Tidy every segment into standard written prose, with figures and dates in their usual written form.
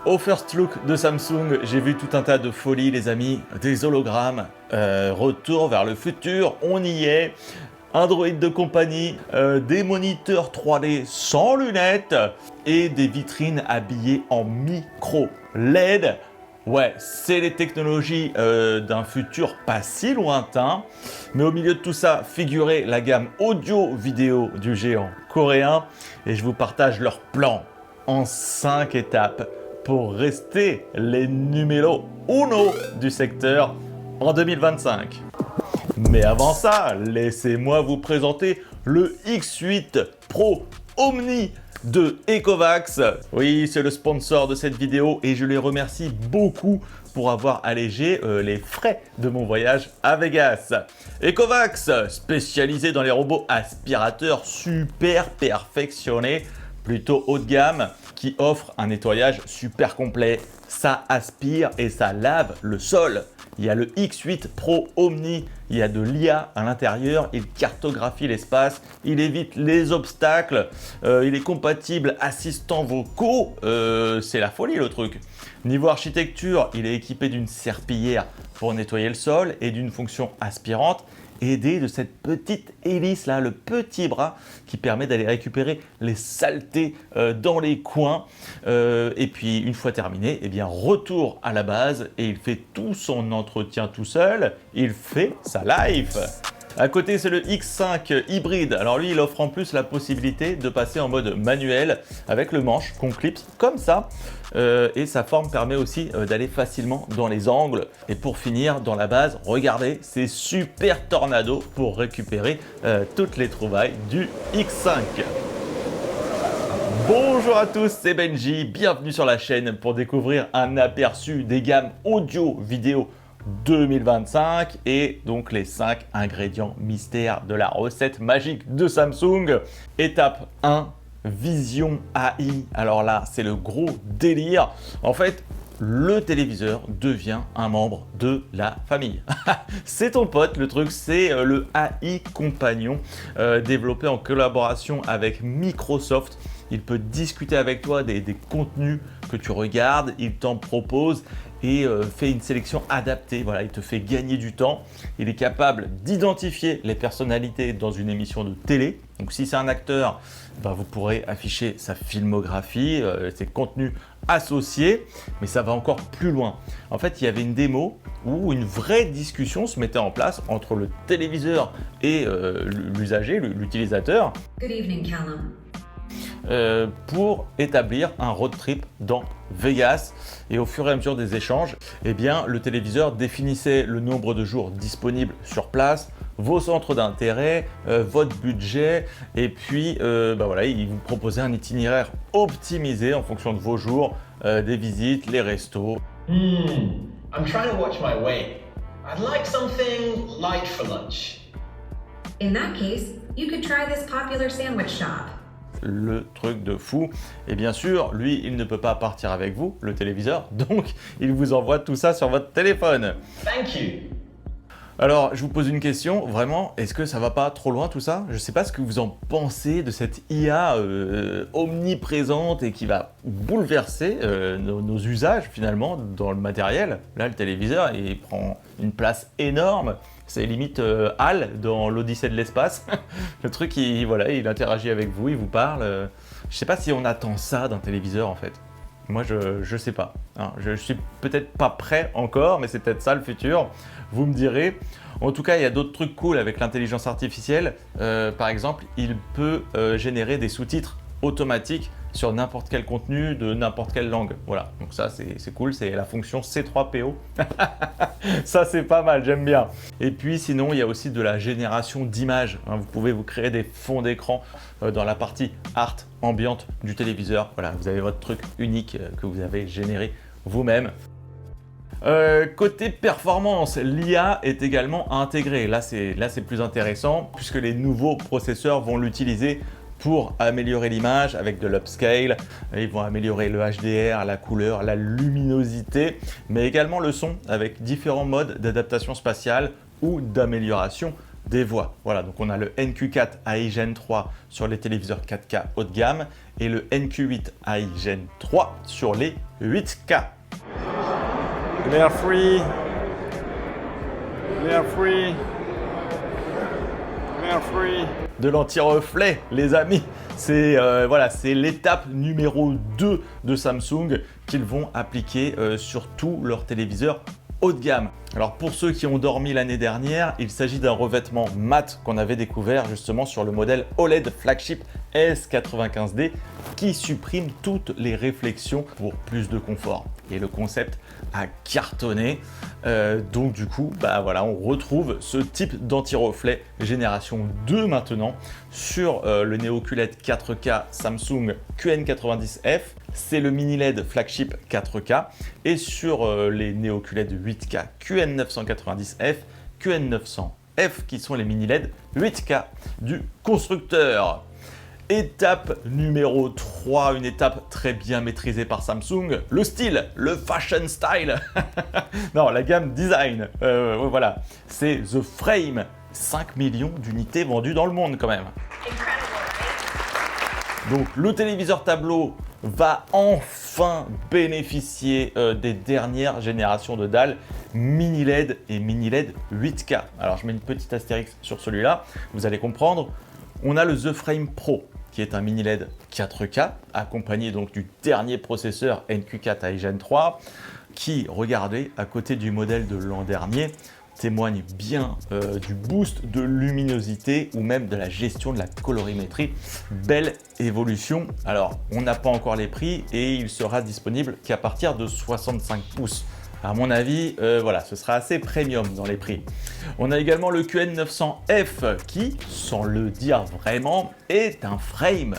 Au first look de Samsung, j'ai vu tout un tas de folies les amis, des hologrammes, retour vers le futur, on y est, Android de compagnie, des moniteurs 3D sans lunettes et des vitrines habillées en micro LED. Ouais, c'est les technologies d'un futur pas si lointain, mais au milieu de tout ça, figurez la gamme audio-vidéo du géant coréen et je vous partage leur plan en 5 étapes pour rester les numéros uno du secteur en 2025. Mais avant ça, laissez-moi vous présenter le X8 Pro Omni de Ecovacs. Oui, c'est le sponsor de cette vidéo et je les remercie beaucoup pour avoir allégé les frais de mon voyage à Vegas. Ecovacs, spécialisé dans les robots aspirateurs super perfectionnés, plutôt haut de gamme, qui offre un nettoyage super complet. Ça aspire et ça lave le sol. Il y a le X8 Pro Omni, il y a de l'IA à l'intérieur, il cartographie l'espace, il évite les obstacles, il est compatible assistants vocaux, c'est la folie le truc. Niveau architecture, il est équipé d'une serpillière pour nettoyer le sol et d'une fonction aspirante, aidé de cette petite hélice là, le petit bras qui permet d'aller récupérer les saletés dans les coins. Et puis une fois terminé, eh bien retour à la base et il fait tout son entretien tout seul, il fait sa life. À côté, c'est le X5 hybride. Alors lui, il offre en plus la possibilité de passer en mode manuel avec le manche qu'on clipse comme ça. Et sa forme permet aussi d'aller facilement dans les angles. Et pour finir, dans la base, regardez, c'est super tornado pour récupérer toutes les trouvailles du X5. Bonjour à tous, c'est Benji, bienvenue sur la chaîne pour découvrir un aperçu des gammes audio-vidéo 2025 et donc les 5 ingrédients mystères de la recette magique de Samsung. Étape 1, Vision AI. Alors là, c'est le gros délire. En fait, le téléviseur devient un membre de la famille. C'est ton pote, le truc, c'est le AI Compagnon développé en collaboration avec Microsoft. Il peut discuter avec toi des contenus que tu regardes, il t'en propose et fait une sélection adaptée. Voilà, il te fait gagner du temps. Il est capable d'identifier les personnalités dans une émission de télé. Donc si c'est un acteur, vous pourrez afficher sa filmographie, ses contenus associés, mais ça va encore plus loin. En fait, il y avait une démo où une vraie discussion se mettait en place entre le téléviseur et l'usager, l'utilisateur. Good evening, Callum. Pour établir un road trip dans Vegas et au fur et à mesure des échanges, eh bien, le téléviseur définissait le nombre de jours disponibles sur place, vos centres d'intérêt, votre budget et puis voilà, il vous proposait un itinéraire optimisé en fonction de vos jours, des visites, les restos. I'm trying to watch my weight. I'd like something light for lunch. In that case, you could try this popular sandwich shop. Le truc de fou. Et bien sûr, lui, il ne peut pas partir avec vous, le téléviseur, donc il vous envoie tout ça sur votre téléphone. Thank you. Alors, je vous pose une question, vraiment, est-ce que ça va pas trop loin tout ça? Je ne sais pas ce que vous en pensez de cette IA omniprésente et qui va bouleverser nos usages finalement dans le matériel. Là, le téléviseur, il prend une place énorme. C'est limite HAL dans l'Odyssée de l'espace. Le truc, il interagit avec vous, il vous parle. Je sais pas si on attend ça d'un téléviseur en fait. Moi, je sais pas. Hein. Je suis peut-être pas prêt encore, mais c'est peut-être ça le futur. Vous me direz. En tout cas, il y a d'autres trucs cool avec l'intelligence artificielle. Par exemple, il peut générer des sous-titres automatiques sur n'importe quel contenu de n'importe quelle langue. Voilà, donc ça c'est cool, c'est la fonction C3PO. Ça c'est pas mal, j'aime bien. Et puis sinon, il y a aussi de la génération d'images. Vous pouvez vous créer des fonds d'écran dans la partie art ambiante du téléviseur. Voilà, vous avez votre truc unique que vous avez généré vous-même. Côté performance, l'IA est également intégrée. Là c'est plus intéressant puisque les nouveaux processeurs vont l'utiliser pour améliorer l'image avec de l'upscale. Ils vont améliorer le HDR, la couleur, la luminosité, mais également le son avec différents modes d'adaptation spatiale ou d'amélioration des voix. Voilà, donc on a le NQ4 AI Gen 3 sur les téléviseurs 4K haut de gamme et le NQ8 AI Gen 3 sur les 8K. Glare free. Glare free. Glare free. De l'anti-reflet, les amis. C'est voilà, c'est l'étape numéro 2 de Samsung qu'ils vont appliquer sur tous leurs téléviseurs haut de gamme. Alors pour ceux qui ont dormi l'année dernière, il s'agit d'un revêtement mat qu'on avait découvert justement sur le modèle OLED flagship S95D qui supprime toutes les réflexions pour plus de confort. Et le concept a cartonné. Donc du coup, bah voilà, on retrouve ce type d'anti-reflet génération 2 maintenant sur le Neo QLED 4K Samsung QN90F. C'est le mini LED flagship 4K et sur les Neo QLED 8K QN990F, QN900F qui sont les mini LED 8K du constructeur. Étape numéro 3, une étape très bien maîtrisée par Samsung, le style, le fashion style. Non, la gamme design, voilà, c'est The Frame, 5 millions d'unités vendues dans le monde quand même. Donc le téléviseur tableau va enfin bénéficier des dernières générations de dalles mini LED et mini LED 8K. Alors je mets une petite astérix sur celui-là, vous allez comprendre. On a le The Frame Pro qui est un mini LED 4K accompagné donc du dernier processeur NQ4 AI Gen 3 qui, regardez, à côté du modèle de l'an dernier, témoigne bien du boost de luminosité ou même de la gestion de la colorimétrie. Belle évolution. Alors, on n'a pas encore les prix et il sera disponible qu'à partir de 65 pouces. À mon avis, voilà, ce sera assez premium dans les prix. On a également le QN900F qui, sans le dire vraiment, est un frame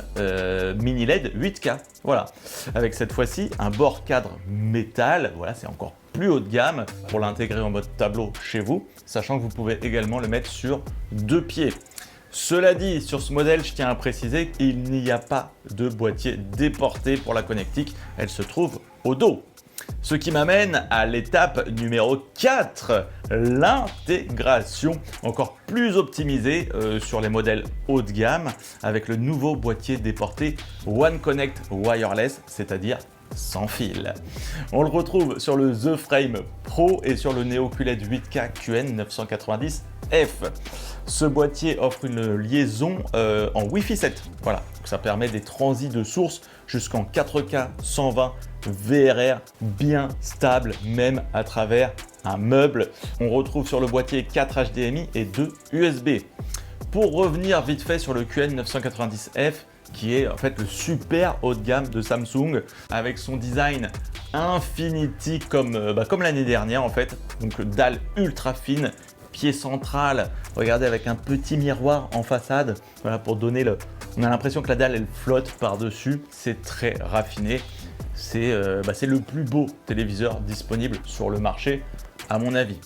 mini LED 8K. Voilà, avec cette fois-ci un bord cadre métal. Voilà, c'est encore plus haut de gamme pour l'intégrer en mode tableau chez vous, sachant que vous pouvez également le mettre sur 2 pieds. Cela dit, sur ce modèle, je tiens à préciser qu'il n'y a pas de boîtier déporté pour la connectique. Elle se trouve au dos. Ce qui m'amène à l'étape numéro 4, l'intégration encore plus optimisée sur les modèles haut de gamme avec le nouveau boîtier déporté One Connect Wireless, c'est-à-dire sans fil. On le retrouve sur le The Frame Pro et sur le Neo QLED 8K QN990F. Ce boîtier offre une liaison en Wi-Fi 7. Voilà, donc ça permet des transits de source jusqu'en 4K 120 VRR bien stable, même à travers un meuble. On retrouve sur le boîtier 4 HDMI et 2 USB. Pour revenir vite fait sur le QN990F, qui est en fait le super haut de gamme de Samsung avec son design Infinity comme l'année dernière en fait. Donc dalle ultra fine, pied central, regardez avec un petit miroir en façade, voilà pour donner on a l'impression que la dalle elle flotte par-dessus, c'est très raffiné. C'est le plus beau téléviseur disponible sur le marché à mon avis.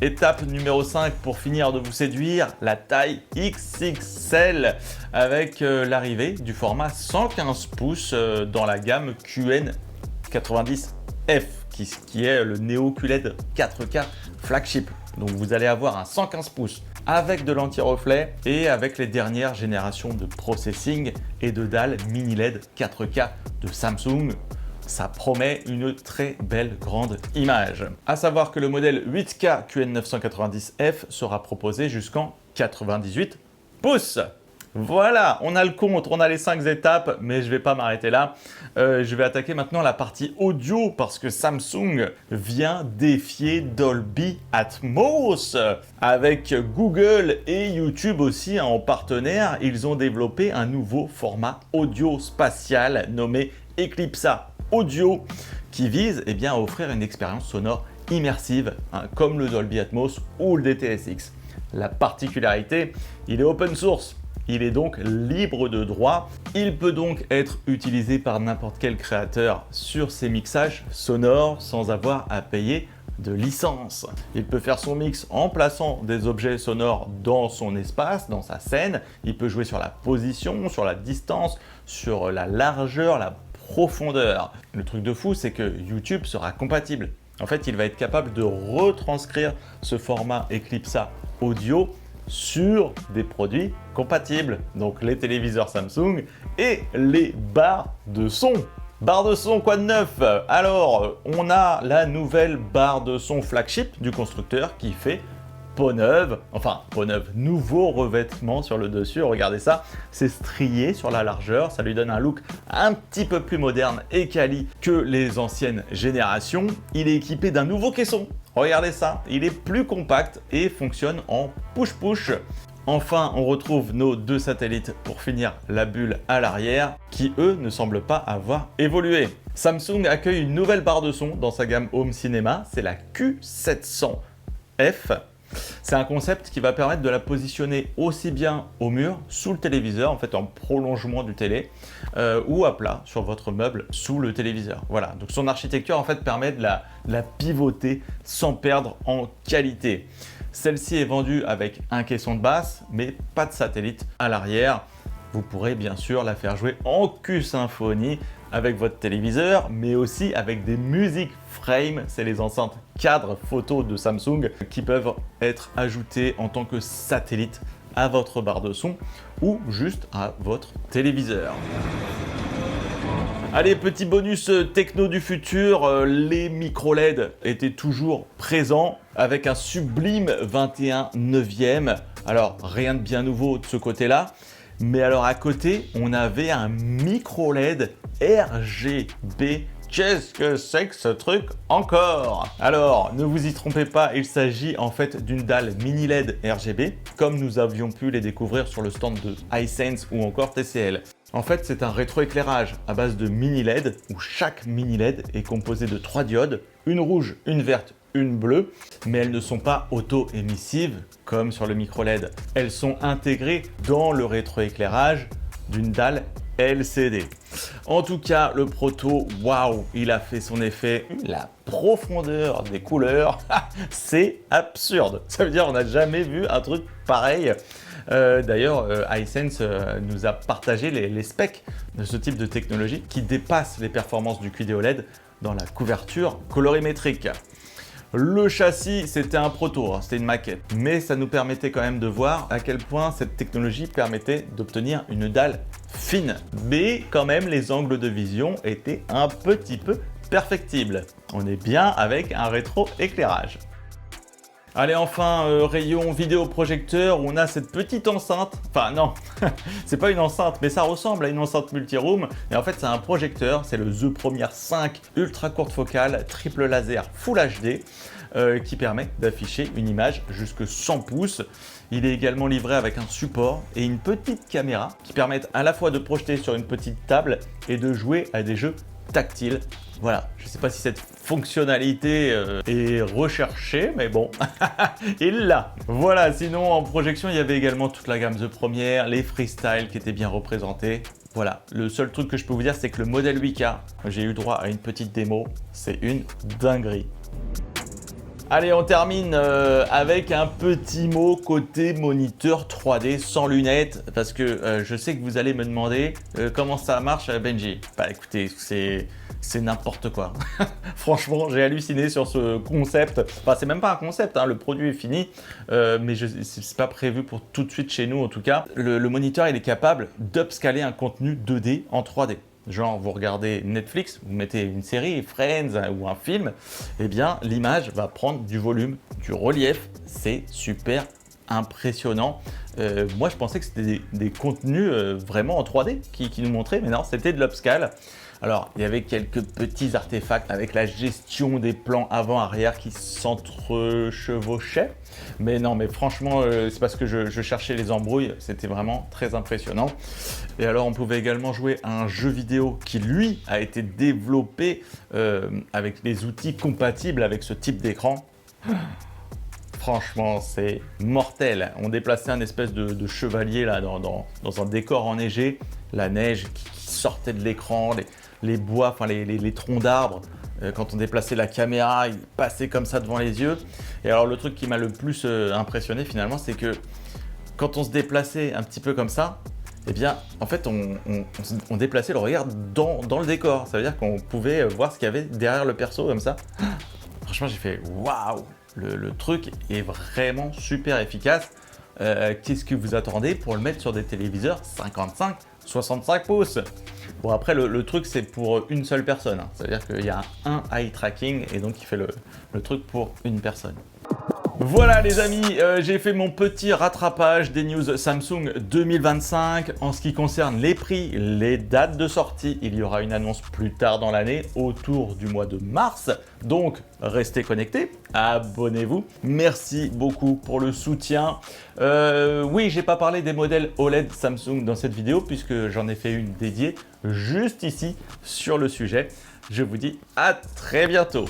Étape numéro 5 pour finir de vous séduire, la taille XXL avec l'arrivée du format 115 pouces dans la gamme QN90F qui est le Neo QLED 4K flagship. Donc vous allez avoir un 115 pouces avec de l'anti-reflet et avec les dernières générations de processing et de dalles mini LED 4K de Samsung. Ça promet une très belle grande image. À savoir que le modèle 8K QN990F sera proposé jusqu'en 98 pouces. Voilà, on a le compte, on a les 5 étapes, mais je ne vais pas m'arrêter là. Je vais attaquer maintenant la partie audio parce que Samsung vient défier Dolby Atmos. Avec Google et YouTube aussi en partenaire, ils ont développé un nouveau format audio spatial nommé Eclipsa Audio qui vise à offrir une expérience sonore immersive comme le Dolby Atmos ou le DTS:X. La particularité, il est open source. Il est donc libre de droit. Il peut donc être utilisé par n'importe quel créateur sur ses mixages sonores sans avoir à payer de licence. Il peut faire son mix en plaçant des objets sonores dans son espace, dans sa scène. Il peut jouer sur la position, sur la distance, sur la largeur, la profondeur. Le truc de fou, c'est que YouTube sera compatible. En fait, il va être capable de retranscrire ce format Eclipsa audio sur des produits compatibles, donc les téléviseurs Samsung et les barres de son. Barre de son, quoi de neuf? Alors, on a la nouvelle barre de son flagship du constructeur qui fait peau neuve, enfin peau neuve, nouveau revêtement sur le dessus, regardez ça, c'est strié sur la largeur, ça lui donne un look un petit peu plus moderne et quali que les anciennes générations. Il est équipé d'un nouveau caisson, regardez ça, il est plus compact et fonctionne en push-push. Enfin, on retrouve nos deux satellites pour finir la bulle à l'arrière, qui eux ne semblent pas avoir évolué. Samsung accueille une nouvelle barre de son dans sa gamme Home Cinema, c'est la Q700F. C'est un concept qui va permettre de la positionner aussi bien au mur, sous le téléviseur, en fait en prolongement du télé, ou à plat sur votre meuble sous le téléviseur. Voilà, donc son architecture en fait permet de la pivoter sans perdre en qualité. Celle-ci est vendue avec un caisson de basse, mais pas de satellite à l'arrière. Vous pourrez bien sûr la faire jouer en Q-Symphony avec votre téléviseur, mais aussi avec des Music Frame, c'est les enceintes cadres photo de Samsung qui peuvent être ajoutées en tant que satellite à votre barre de son ou juste à votre téléviseur. Allez, petit bonus techno du futur, les micro LED étaient toujours présents avec un sublime 21/9. Alors, rien de bien nouveau de ce côté-là. Mais alors à côté, on avait un micro LED RGB. Qu'est-ce que c'est que ce truc encore? Alors, ne vous y trompez pas, il s'agit en fait d'une dalle mini LED RGB, comme nous avions pu les découvrir sur le stand de Hisense ou encore TCL. En fait, c'est un rétroéclairage à base de mini LED, où chaque mini LED est composé de 3 diodes, une rouge, une verte, une bleue, mais elles ne sont pas auto-émissives comme sur le micro LED. Elles sont intégrées dans le rétroéclairage d'une dalle LCD. En tout cas, le proto, waouh, il a fait son effet. La profondeur des couleurs, c'est absurde. Ça veut dire qu'on n'a jamais vu un truc pareil. D'ailleurs, Hisense nous a partagé les specs de ce type de technologie qui dépasse les performances du QD OLED dans la couverture colorimétrique. Le châssis, c'était un proto, c'était une maquette, mais ça nous permettait quand même de voir à quel point cette technologie permettait d'obtenir une dalle fine. Mais quand même, les angles de vision étaient un petit peu perfectibles. On est bien avec un rétroéclairage. Allez, enfin, rayon vidéoprojecteur, où on a cette petite enceinte. Enfin non, c'est pas une enceinte, mais ça ressemble à une enceinte multiroom. Et en fait, c'est un projecteur, c'est le The Premiere 5 ultra courte focale, triple laser Full HD, qui permet d'afficher une image jusque 100 pouces. Il est également livré avec un support et une petite caméra qui permettent à la fois de projeter sur une petite table et de jouer à des jeux tactiles. Voilà, je ne sais pas si cette fonctionnalité est recherchée, mais bon, il l'a. Voilà, sinon en projection, il y avait également toute la gamme The Premiere, les freestyle qui étaient bien représentés. Voilà, le seul truc que je peux vous dire, c'est que le modèle 8K, j'ai eu droit à une petite démo, c'est une dinguerie. Allez, on termine avec un petit mot côté moniteur 3D sans lunettes, parce que je sais que vous allez me demander comment ça marche, Benji. Bah écoutez, c'est n'importe quoi. Franchement, j'ai halluciné sur ce concept. Enfin, c'est même pas un concept, hein, le produit est fini, mais c'est pas prévu pour tout de suite chez nous en tout cas. Le moniteur, il est capable d'upscaler un contenu 2D en 3D. Genre, vous regardez Netflix, vous mettez une série, Friends ou un film, eh bien, l'image va prendre du volume, du relief. C'est super impressionnant. Moi, je pensais que c'était des contenus vraiment en 3D qui nous montraient, mais non, c'était de l'upscale. Alors, il y avait quelques petits artefacts avec la gestion des plans avant-arrière qui s'entrechevauchaient. Mais non, mais franchement, c'est parce que je cherchais les embrouilles. C'était vraiment très impressionnant. Et alors, on pouvait également jouer à un jeu vidéo qui, lui, a été développé avec des outils compatibles avec ce type d'écran. Franchement, c'est mortel. On déplaçait un espèce de chevalier là dans un décor enneigé. La neige qui sortait de l'écran, les bois, enfin les troncs d'arbres. Quand on déplaçait la caméra, il passait comme ça devant les yeux. Et alors le truc qui m'a le plus impressionné finalement, c'est que quand on se déplaçait un petit peu comme ça, eh bien en fait on déplaçait le regard dans le décor. Ça veut dire qu'on pouvait voir ce qu'il y avait derrière le perso comme ça. Franchement, j'ai fait waouh, le truc est vraiment super efficace. qu'est-ce que vous attendez pour le mettre sur des téléviseurs 55-65 pouces? Bon, après, le truc, c'est pour une seule personne, hein. C'est-à-dire qu'il y a un eye tracking et donc il fait le truc pour une personne. Voilà les amis, j'ai fait mon petit rattrapage des news Samsung 2025. En ce qui concerne les prix, les dates de sortie, il y aura une annonce plus tard dans l'année, autour du mois de mars. Donc restez connectés, abonnez-vous. Merci beaucoup pour le soutien. Oui, j'ai pas parlé des modèles OLED Samsung dans cette vidéo puisque j'en ai fait une dédiée juste ici sur le sujet. Je vous dis à très bientôt.